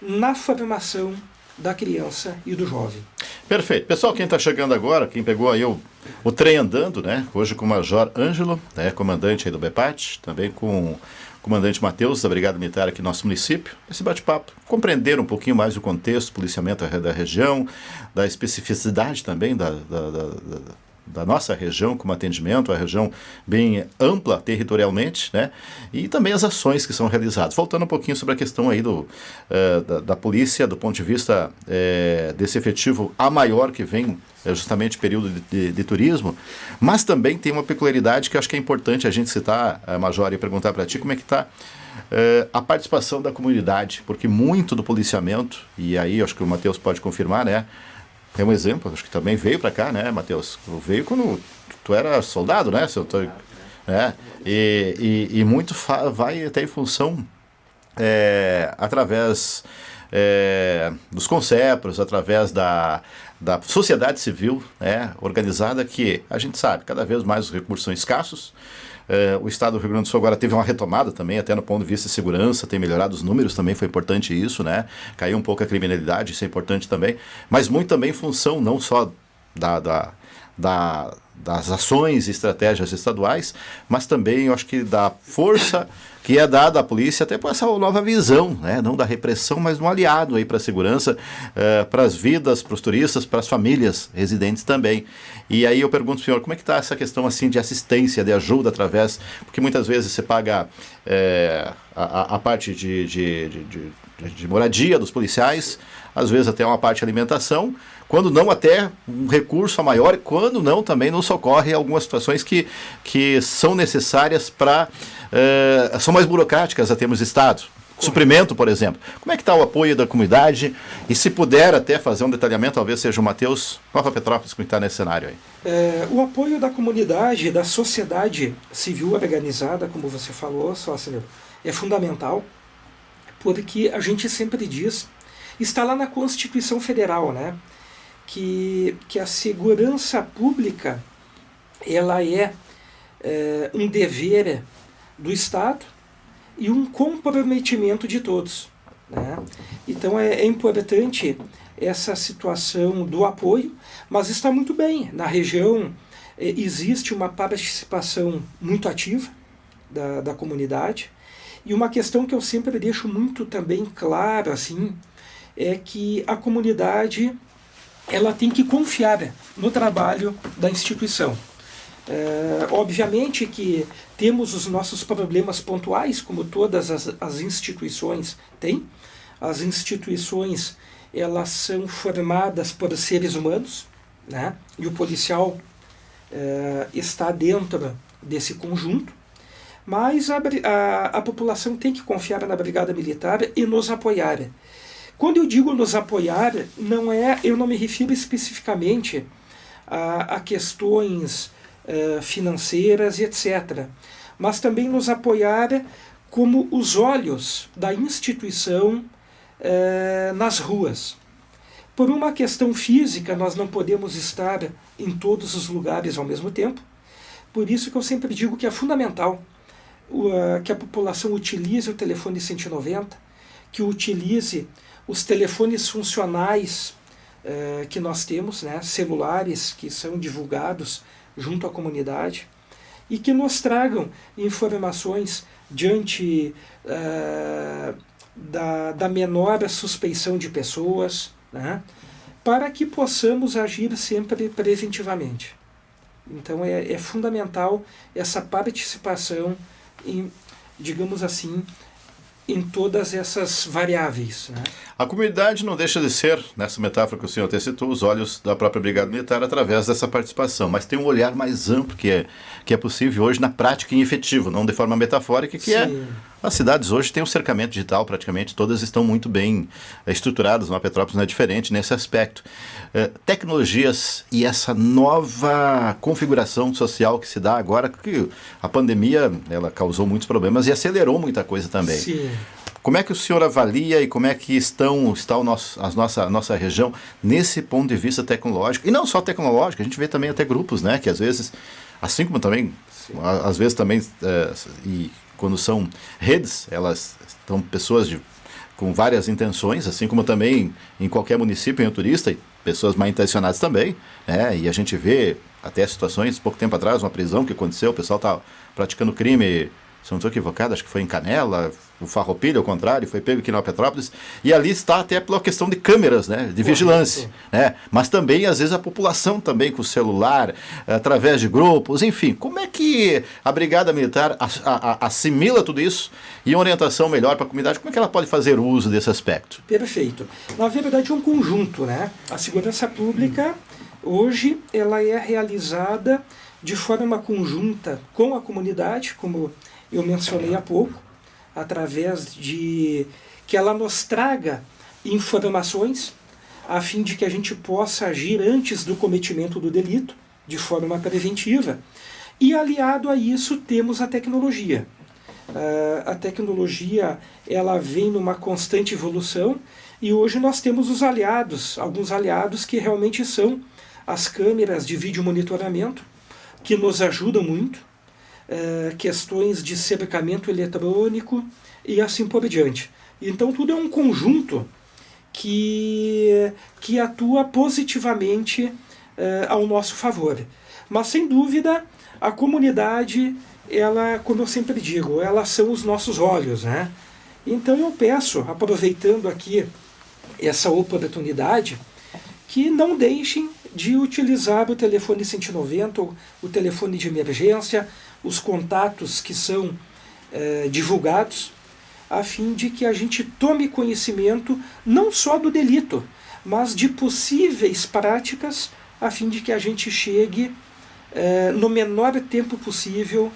Speaker 2: na formação da criança e do jovem.
Speaker 1: Perfeito. Pessoal, quem está chegando agora, quem pegou aí o trem andando, né? Hoje com o Major Ângelo, né? Comandante aí do BEPAT, também com o comandante Matheus, da Brigada Militar aqui no nosso município. Esse bate-papo, compreender um pouquinho mais o contexto, policiamento da região, da especificidade também da nossa região como atendimento, a região bem ampla territorialmente, né? E também as ações que são realizadas. Voltando um pouquinho sobre a questão aí da polícia, do ponto de vista desse efetivo a maior que vem justamente período de turismo, mas também tem uma peculiaridade que acho que é importante a gente citar, Major, e perguntar para ti como é que está a participação da comunidade, porque muito do policiamento, e aí acho que o Matheus pode confirmar, né? Tem um exemplo, acho que também veio para cá, né, Matheus? Veio quando tu era soldado, né? E muito vai até em função, através dos concepros, através da sociedade civil, organizada, que a gente sabe, cada vez mais os recursos são escassos. O estado do Rio Grande do Sul agora teve uma retomada também, até no ponto de vista de segurança, tem melhorado os números também, foi importante isso, né? Caiu um pouco a criminalidade, isso é importante também, mas muito também em função não só das ações e estratégias estaduais, mas também, eu acho que da força que é dada à polícia, até por essa nova visão, né? Não da repressão, mas de um aliado aí para a segurança, para as vidas, para os turistas, para as famílias residentes também. E aí eu pergunto, senhor, como é que está essa questão assim de assistência, de ajuda através, porque muitas vezes você paga a parte de moradia dos policiais, às vezes até uma parte de alimentação, quando não até um recurso a maior, e quando não também não socorre algumas situações que são necessárias para, são mais burocráticas a termos de Estado. Suprimento, por exemplo. Como é que está o apoio da comunidade? E se puder até fazer um detalhamento, talvez seja o Matheus, Nova Petrópolis, que está nesse cenário aí.
Speaker 2: O apoio da comunidade, da sociedade civil organizada, como você falou, Sócio, é fundamental, porque a gente sempre diz, está lá na Constituição Federal, né? Que a segurança pública ela é um dever do Estado e um comprometimento de todos, né? Então é importante essa situação do apoio, mas está muito bem. Na região existe uma participação muito ativa da comunidade, e uma questão que eu sempre deixo muito também claro assim, é que a comunidade ela tem que confiar no trabalho da instituição. Obviamente que temos os nossos problemas pontuais, como todas as instituições têm. As instituições elas são formadas por seres humanos, né? E o policial está dentro desse conjunto, mas a população tem que confiar na Brigada Militar e nos apoiar. Quando eu digo nos apoiar, eu não me refiro especificamente a questões financeiras e etc., mas também nos apoiar como os olhos da instituição nas ruas. Por uma questão física, nós não podemos estar em todos os lugares ao mesmo tempo, por isso que eu sempre digo que é fundamental que a população utilize o telefone 190, que utilize os telefones funcionais que nós temos, né, celulares que são divulgados junto à comunidade, e que nos tragam informações diante da menor suspeição de pessoas, né, para que possamos agir sempre preventivamente. Então é fundamental essa participação digamos assim, em todas essas variáveis, né?
Speaker 1: A comunidade não deixa de ser, nessa metáfora que o senhor até citou, os olhos da própria Brigada Militar através dessa participação, mas tem um olhar mais amplo que é possível hoje na prática e efetivo, não de forma metafórica, que as cidades hoje têm um cercamento digital, praticamente todas estão muito bem estruturadas, a Petrópolis não é diferente nesse aspecto. Tecnologias e essa nova configuração social que se dá agora, que a pandemia ela causou muitos problemas e acelerou muita coisa também.
Speaker 2: Sim.
Speaker 1: Como é que o senhor avalia e como é que está a nossa região nesse ponto de vista tecnológico? E não só tecnológico, a gente vê também até grupos, né, que às vezes, assim como também, às vezes também, e quando são redes, elas estão pessoas com várias intenções, assim como também em qualquer município, em um turista, e pessoas mal intencionadas também, né, e a gente vê até situações, pouco tempo atrás, uma prisão que aconteceu, o pessoal está praticando crime, se não estou equivocado, acho que foi em Canela, o Farroupilha, ao contrário, foi pego aqui na Petrópolis, e ali está até pela questão de câmeras, né, de vigilância, né, mas também, às vezes, a população também com o celular, através de grupos, enfim, como é que a Brigada Militar assimila tudo isso e uma orientação melhor para a comunidade, como é que ela pode fazer uso desse aspecto?
Speaker 2: Perfeito. Na verdade, é um conjunto, né, a segurança pública, hoje, ela é realizada de forma conjunta com a comunidade, como eu mencionei há pouco, através de que ela nos traga informações a fim de que a gente possa agir antes do cometimento do delito, de forma preventiva. E aliado a isso temos a tecnologia. A tecnologia ela vem numa constante evolução e hoje nós temos os aliados, alguns aliados que realmente são as câmeras de vídeo monitoramento, que nos ajudam muito, questões de cercamento eletrônico e assim por diante. Então tudo é um conjunto que atua positivamente ao nosso favor. Mas sem dúvida a comunidade, ela, como eu sempre digo, elas são os nossos olhos, né? Então eu peço, aproveitando aqui essa oportunidade, que não deixem de utilizar o telefone 190, o telefone de emergência, os contatos que são divulgados, a fim de que a gente tome conhecimento não só do delito, mas de possíveis práticas, a fim de que a gente chegue no menor tempo possível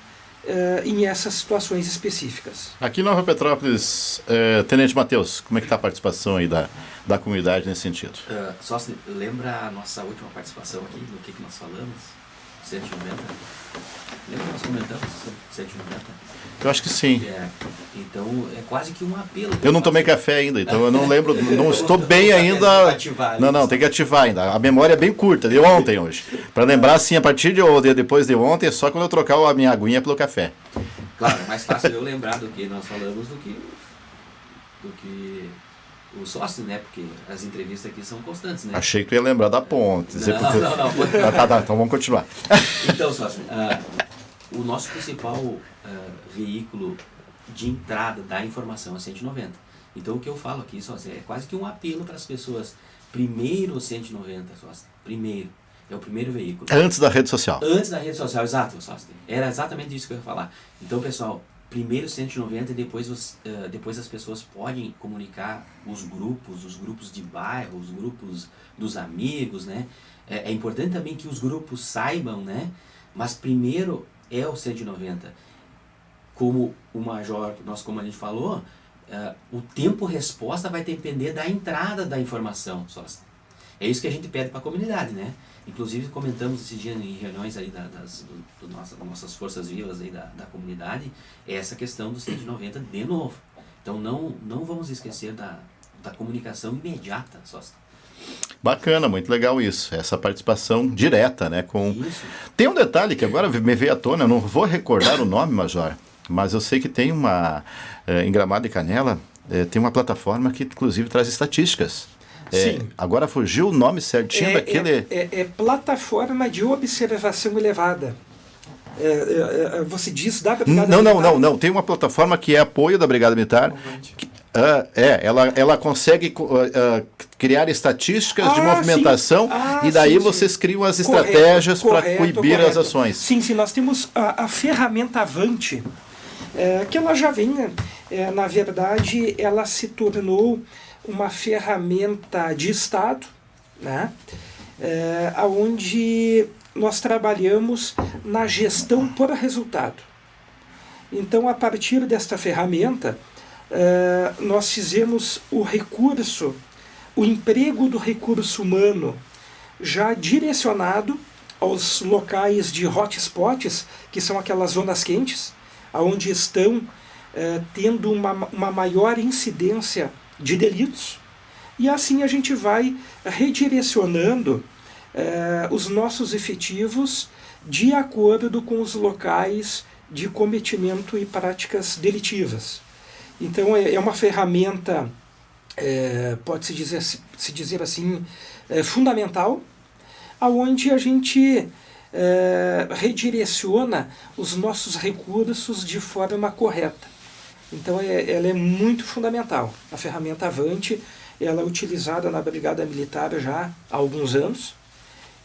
Speaker 2: em essas situações específicas.
Speaker 1: Aqui em Nova Petrópolis, Tenente Matheus, como é que está a participação aí da comunidade nesse sentido?
Speaker 3: Só se lembra a nossa última participação aqui, no que nós falamos? 190? Lembra que nós comentamos sobre 190?
Speaker 1: Eu acho que sim.
Speaker 3: Então é quase que um apelo.
Speaker 1: Eu não tomei café ainda, então eu não lembro, não estou bem ainda. Não, tem que ativar ainda. A memória é bem curta, de ontem hoje. Para lembrar assim, a partir depois de ontem, é só quando eu trocar a minha aguinha pelo café.
Speaker 3: Claro, é mais fácil eu lembrar do que nós falamos do que o sócio, né? Porque as entrevistas aqui são constantes, né?
Speaker 1: Achei que tu ia lembrar da ponte.
Speaker 3: Não.
Speaker 1: Tá, então vamos continuar.
Speaker 3: Então, sócio, o nosso principal veículo de entrada da informação é 190. Então, o que eu falo aqui, sócio, é quase que um apelo para as pessoas. Primeiro, 190, sócio. Primeiro. É o primeiro veículo.
Speaker 1: Antes da rede social.
Speaker 3: Antes da rede social, exato, sócio. Era exatamente isso que eu ia falar. Então, pessoal, primeiro 190 e depois as pessoas podem comunicar os grupos de bairro, os grupos dos amigos, né? É importante também que os grupos saibam, né? Mas primeiro é o 190. Como o Major, como a gente falou, o tempo-resposta vai depender da entrada da informação. É isso que a gente pede para a comunidade, né? Inclusive comentamos esse dia em reuniões aí das nossas forças vivas aí da comunidade, essa questão do 190 de novo. Então não vamos esquecer da comunicação imediata, sócio.
Speaker 1: Bacana, muito legal isso, essa participação direta, né?
Speaker 3: Isso.
Speaker 1: Tem um detalhe que agora me veio à tona, eu não vou recordar o nome, Major, mas eu sei que tem em Gramado e Canela, tem uma plataforma que inclusive traz estatísticas.
Speaker 2: Sim.
Speaker 1: Agora fugiu o nome certinho daquele...
Speaker 2: É plataforma de observação elevada. Você diz da Brigada Militar?
Speaker 1: Não. Tem uma plataforma que é apoio da Brigada Militar. Ela consegue criar estatísticas de movimentação e daí vocês criam as estratégias para coibir as ações.
Speaker 2: Sim, nós temos a ferramenta Avante, que ela já vem, na verdade, ela se tornou uma ferramenta de Estado, né? Onde nós trabalhamos na gestão por resultado. Então, a partir desta ferramenta, nós fizemos o emprego do recurso humano já direcionado aos locais de hotspots, que são aquelas zonas quentes, onde estão tendo uma maior incidência de delitos, e assim a gente vai redirecionando os nossos efetivos de acordo com os locais de cometimento e práticas delitivas. Então é uma ferramenta, pode-se dizer assim, fundamental, aonde a gente redireciona os nossos recursos de forma correta. Então ela é muito fundamental. A ferramenta Avante, ela é utilizada na Brigada Militar já há alguns anos.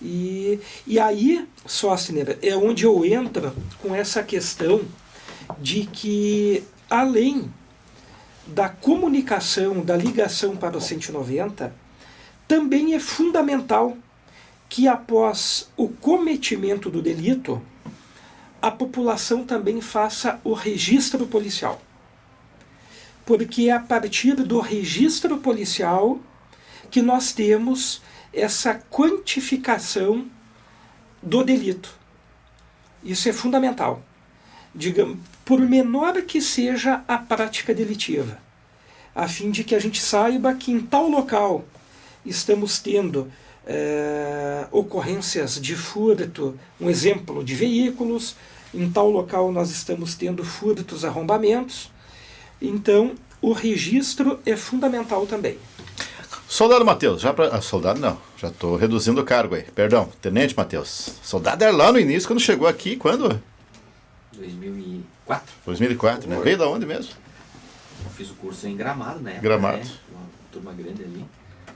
Speaker 2: E aí, Sóciner, é onde eu entro com essa questão de que, além da comunicação, da ligação para o 190, também é fundamental que após o cometimento do delito, a população também faça o registro policial. Porque é a partir do registro policial que nós temos essa quantificação do delito. Isso é fundamental. Digamos, por menor que seja a prática delitiva, a fim de que a gente saiba que em tal local estamos tendo ocorrências de furto, um exemplo de veículos, em tal local nós estamos tendo furtos, arrombamentos. Então, o registro é fundamental também.
Speaker 1: Soldado Matheus, soldado não, já estou reduzindo o cargo aí, perdão, Tenente Matheus. Soldado era lá no início, quando chegou aqui, quando?
Speaker 3: 2004.
Speaker 1: 2004, né? Veio da onde mesmo?
Speaker 3: Eu fiz o curso em Gramado, né?
Speaker 1: Gramado.
Speaker 3: Uma turma grande ali,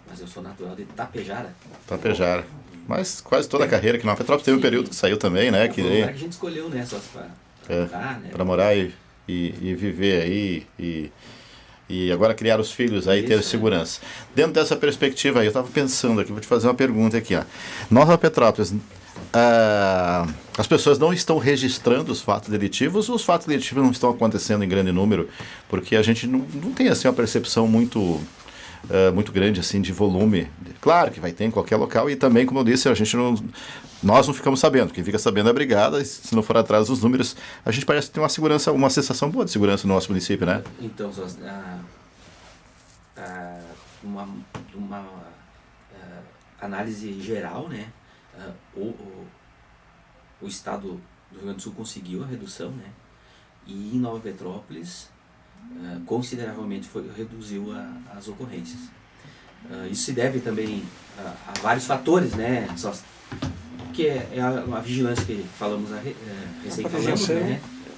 Speaker 3: mas eu sou natural de Tapejara.
Speaker 1: Tapejara. Mas quase toda a carreira que não Petrópolis teve um período que saiu também, né?
Speaker 3: Foi o lugar que a gente escolheu, né? Só para morar, né?
Speaker 1: Para morar e viver aí e agora criar os filhos aí, ter segurança. Dentro dessa perspectiva aí, eu estava pensando aqui, vou te fazer uma pergunta aqui, ó. Nova Petrópolis, as pessoas não estão registrando os fatos delitivos, ou os fatos delitivos não estão acontecendo em grande número, porque a gente não tem assim uma percepção muito grande assim de volume. Claro que vai ter em qualquer local, e também, como eu disse, nós não ficamos sabendo. Quem fica sabendo é a brigada, e se não for atrás dos números, a gente parece ter uma segurança, uma sensação boa de segurança no nosso município, né?
Speaker 3: Então, uma análise geral, né? O estado do Rio Grande do Sul conseguiu a redução, né? E em Nova Petrópolis, consideravelmente reduziu as ocorrências. Isso se deve também a vários fatores, né? Que é a vigilância que falamos né?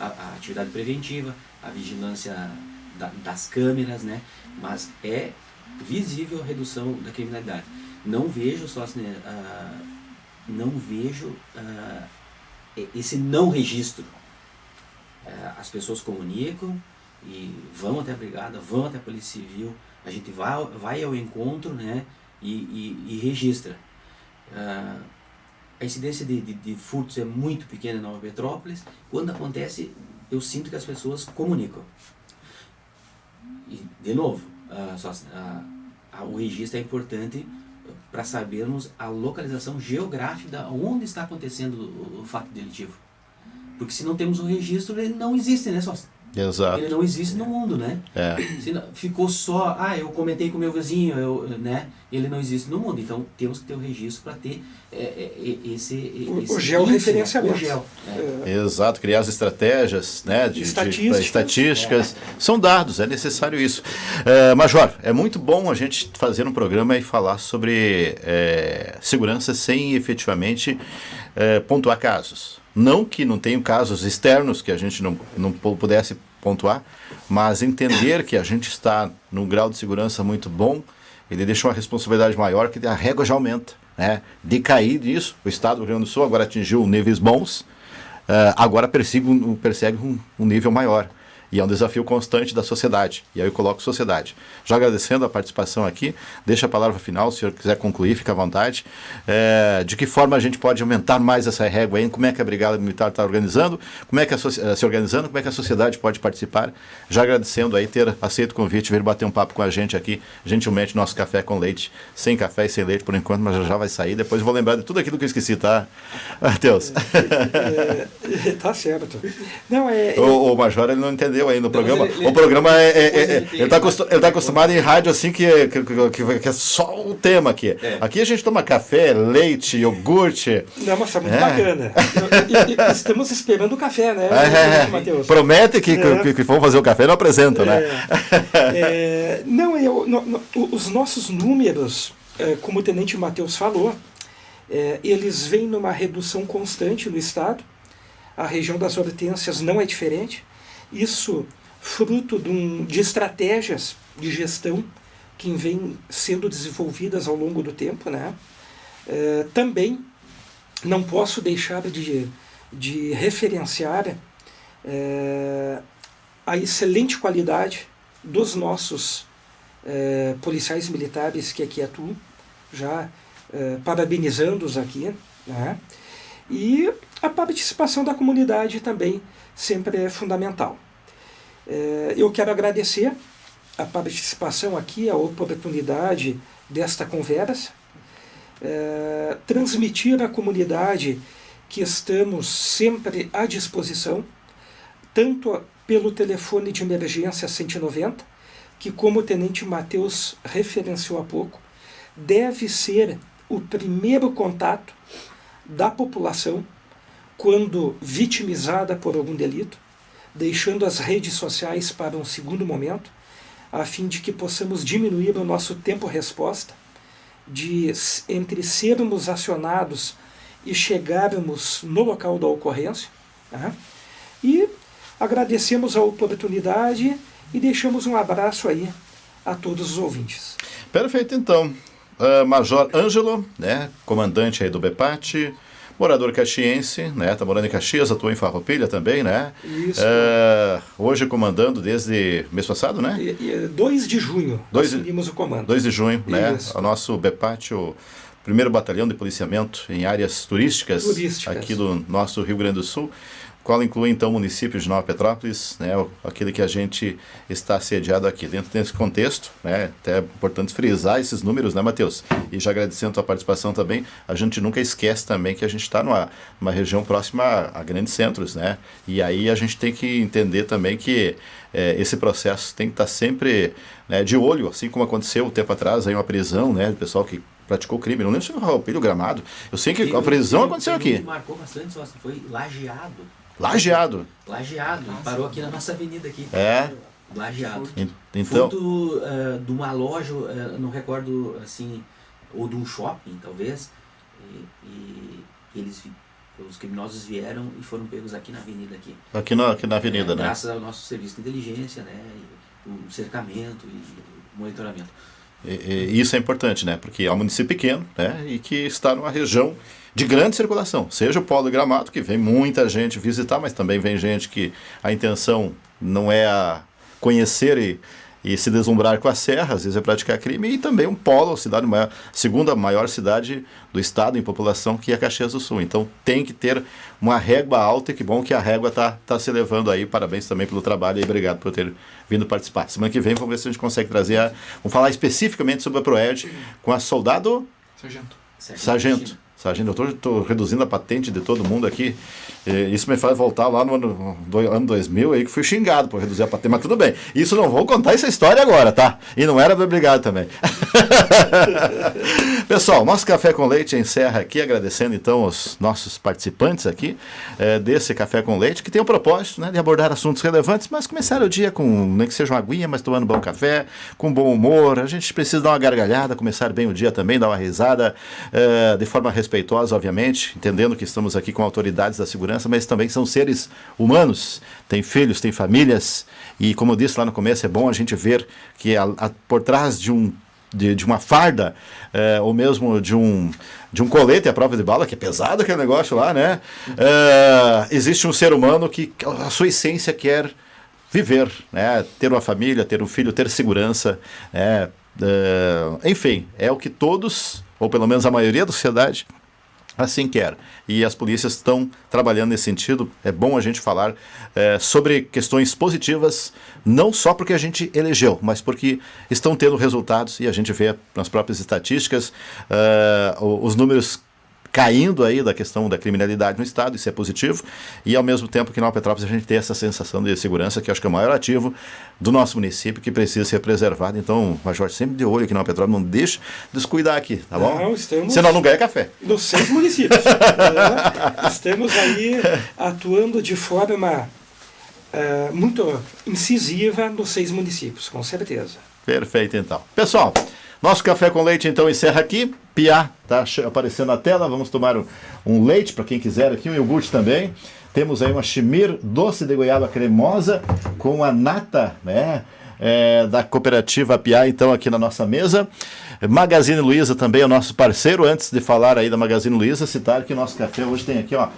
Speaker 3: A atividade preventiva, a vigilância das câmeras, né? Mas é visível a redução da criminalidade. Não vejo esse não registro. As pessoas comunicam e vão até a brigada, vão até a Polícia Civil, a gente vai ao encontro, né, e registra. A incidência de furtos é muito pequena em Nova Petrópolis. Quando acontece, eu sinto que as pessoas comunicam. E, de novo, o registro é importante para sabermos a localização geográfica onde está acontecendo o fato delitivo. Porque se não temos um registro, ele não existe, né, sócio?
Speaker 1: Exato.
Speaker 3: Ele não existe no mundo, né? Ficou só, eu comentei com o meu vizinho, né? Ele não existe no mundo. Então, temos que ter um registro para ter
Speaker 2: o georreferenciamento.
Speaker 1: Exato, criar as estratégias, né, de estatísticas. São dados, é necessário isso. Major, é muito bom a gente fazer um programa e falar sobre segurança sem efetivamente pontuar casos. Não que não tenham casos externos que a gente não pudesse pontuar, mas entender que a gente está num grau de segurança muito bom, ele deixa uma responsabilidade maior, que a régua já aumenta, né? De cair disso, o Estado do Rio Grande do Sul agora atingiu níveis bons, agora persegue um nível maior. E é um desafio constante da sociedade. E aí eu coloco sociedade. Já agradecendo a participação aqui, deixa a palavra final, se o senhor quiser concluir, fica à vontade. De que forma a gente pode aumentar mais essa régua aí? Como é que a Brigada Militar está organizando? Como é que se organizando? Como é que a sociedade pode participar? Já agradecendo aí ter aceito o convite, vir bater um papo com a gente aqui, gentilmente, nosso café com leite, sem café e sem leite por enquanto, mas já vai sair. Depois eu vou lembrar de tudo aquilo que eu esqueci, tá, Matheus?
Speaker 2: Tá certo. Não,
Speaker 1: o Major, ele não entendeu aí no programa. O programa ele está acostumado em rádio assim que é só o tema aqui. Aqui a gente toma café, leite, iogurte.
Speaker 2: Não, mas é muito bacana. Estamos esperando o café, né, Matheus?
Speaker 1: Promete que vamos fazer o café e não apresenta, né?
Speaker 2: Os nossos números, como o Tenente Matheus falou, eles vêm numa redução constante no Estado. A região das Hortênsias não é diferente. Isso fruto de estratégias de gestão que vêm sendo desenvolvidas ao longo do tempo, né? Também não posso deixar de referenciar a excelente qualidade dos nossos policiais militares que aqui atuam, já parabenizando-os aqui, né? E a participação da comunidade também sempre é fundamental. Eu quero agradecer a participação aqui, a oportunidade desta conversa, transmitir à comunidade que estamos sempre à disposição, tanto pelo telefone de emergência 190, que, como o Tenente Matheus referenciou há pouco, deve ser o primeiro contato da população quando vitimizada por algum delito, deixando as redes sociais para um segundo momento, a fim de que possamos diminuir o nosso tempo-resposta, entre sermos acionados e chegarmos no local da ocorrência, né? E agradecemos a oportunidade e deixamos um abraço aí a todos os ouvintes.
Speaker 1: Perfeito, então. Major Ângelo, né, comandante aí do BEPAT, morador caxiense, né, tá morando em Caxias, atuou em Farroupilha também, né?
Speaker 2: Isso.
Speaker 1: Hoje comandando desde mês passado, né?
Speaker 2: 2 de junho, assumimos o comando. 2
Speaker 1: de junho, né?
Speaker 2: Isso.
Speaker 1: O nosso BEPAT, o primeiro batalhão de policiamento em áreas turísticas aqui do nosso Rio Grande do Sul, qual inclui então o município de Nova Petrópolis, né, aquele que a gente está sediado aqui. Dentro desse contexto, né, até é importante frisar esses números, né, Matheus? E já agradecendo a tua participação também, a gente nunca esquece também que a gente está numa região próxima a grandes centros, né? E aí a gente tem que entender também que esse processo tem que estar sempre, né, de olho, assim como aconteceu um tempo atrás, aí uma prisão, né, do pessoal que praticou crime. Não lembro se foi Farroupilha ou Gramado. Eu sei que a prisão aconteceu aqui.
Speaker 3: Que marcou bastante, só foi Lajeado.
Speaker 1: Lajeado.
Speaker 3: Parou aqui na nossa avenida aqui. Lajeado.
Speaker 1: Então,
Speaker 3: Furto de uma loja, não recordo assim, ou de um shopping, talvez. E os criminosos vieram e foram pegos aqui na avenida aqui.
Speaker 1: Aqui na avenida, né?
Speaker 3: Graças ao nosso serviço de inteligência, né? O cercamento e o monitoramento.
Speaker 1: E isso é importante, né? Porque é um município pequeno, né? E que está numa região de grande circulação. Seja o Polo de Gramado, que vem muita gente visitar, mas também vem gente que a intenção não é a conhecer e se deslumbrar com a serra, às vezes é praticar crime, e também um polo, cidade maior, segunda maior cidade do estado em população, que é Caxias do Sul. Então tem que ter uma régua alta, e que bom que a régua tá se elevando aí. Parabéns também pelo trabalho e obrigado por ter vindo participar. Semana que vem vamos ver se a gente consegue trazer, vamos falar especificamente sobre a Proerd com a Soldado Sargento. Sargento, eu estou reduzindo a patente de todo mundo aqui. Isso me faz voltar lá no ano 2000, aí que fui xingado por reduzir a patente, mas tudo bem. Isso não vou contar essa história agora, tá? E não era do obrigado também. Pessoal, nosso Café com Leite encerra aqui, agradecendo então os nossos participantes aqui desse Café com Leite, que tem o propósito, né, de abordar assuntos relevantes, mas começar o dia com, nem que seja uma aguinha, mas tomando bom café, com bom humor. A gente precisa dar uma gargalhada, começar bem o dia também, dar uma risada, de forma respeitosa, obviamente, entendendo que estamos aqui com autoridades da segurança, mas também são seres humanos, têm filhos, têm famílias, e como eu disse lá no começo, é bom a gente ver que por trás de uma farda, ou mesmo de um colete à prova de bala, que é pesado aquele negócio lá, né? Existe um ser humano que a sua essência quer viver, né? Ter uma família, ter um filho, ter segurança, né? Enfim, é o que todos, ou pelo menos a maioria da sociedade, assim quer. E as polícias estão trabalhando nesse sentido. É bom a gente falar sobre questões positivas, não só porque a gente elegeu, mas porque estão tendo resultados, e a gente vê nas próprias estatísticas os números caindo aí da questão da criminalidade no estado. Isso é positivo, e ao mesmo tempo que na Petrópolis a gente tem essa sensação de segurança, que eu acho que é o maior ativo do nosso município, que precisa ser preservado. Então, Major, sempre de olho aqui na Petrópolis, não deixe descuidar aqui, tá bom?
Speaker 2: Não, estamos...
Speaker 1: Senão não ganha café.
Speaker 2: Nos 6 municípios. Estamos aí atuando de forma muito incisiva nos 6 municípios, com certeza.
Speaker 1: Perfeito, então. Pessoal, nosso Café com Leite, então, encerra aqui. Piá está aparecendo na tela. Vamos tomar um leite, para quem quiser aqui, um iogurte também. Temos aí uma chimir doce de goiaba cremosa com a nata, né, da cooperativa Piá, então, aqui na nossa mesa. Magazine Luiza também é o nosso parceiro. Antes de falar aí da Magazine Luiza, citar que o nosso café hoje tem aqui, ó,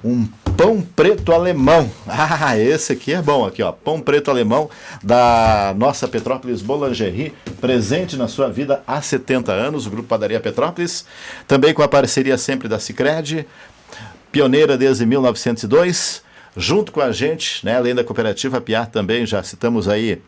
Speaker 1: um pão preto alemão. Ah, esse aqui é bom, aqui, ó, pão preto alemão da nossa Petrópolis Boulangerie, presente na sua vida há 70 anos, o Grupo Padaria Petrópolis, também com a parceria sempre da Sicredi, pioneira desde 1902, junto com a gente, né, além da cooperativa Piá também, já citamos aí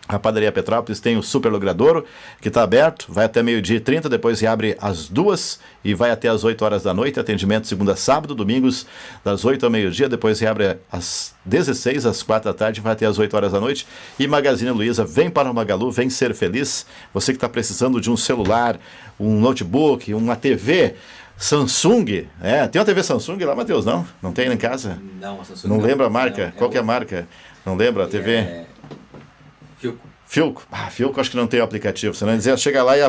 Speaker 1: a Padaria Petrópolis, tem o Super Logradouro, que está aberto, vai até 12h30, depois reabre às 2h e vai até às 8 horas da noite, atendimento segunda a sábado, domingos das 8 ao meio-dia, depois reabre às 16h, às 4 da tarde, vai até às 8 horas da noite. E Magazine Luiza, vem para o Magalu, vem ser feliz. Você que está precisando de um celular, um notebook, uma TV Samsung, tem uma TV Samsung lá, Matheus, não? Não tem em casa?
Speaker 3: Não, a Samsung
Speaker 1: não.
Speaker 3: Não
Speaker 1: Lembra a marca?
Speaker 3: Não,
Speaker 1: qual que é a marca? Não lembra a TV? Filco. Filco acho que não tem o aplicativo. Você não dizer, chega lá e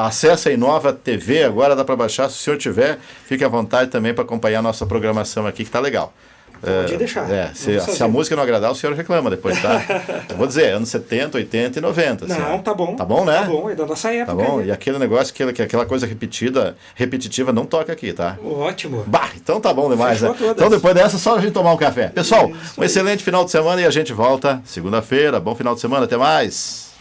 Speaker 1: acessa a Inova TV, agora dá para baixar. Se o senhor tiver, fique à vontade também para acompanhar a nossa programação aqui, que está legal.
Speaker 2: Pode deixar.
Speaker 1: Se a música não agradar, o senhor reclama depois, tá? Eu vou dizer, anos 70, 80 e 90.
Speaker 2: Não,
Speaker 1: assim,
Speaker 2: tá bom.
Speaker 1: Tá bom, né?
Speaker 2: Tá bom, é da nossa época.
Speaker 1: Tá bom,
Speaker 2: aí.
Speaker 1: e aquele negócio, aquela coisa repetitiva, não toca aqui, tá?
Speaker 2: Ótimo.
Speaker 1: Bah, então tá bom demais, né?
Speaker 2: Todas.
Speaker 1: Então depois dessa, só a gente tomar um café. Pessoal, um excelente final de semana e a gente volta segunda-feira. Bom final de semana, até mais!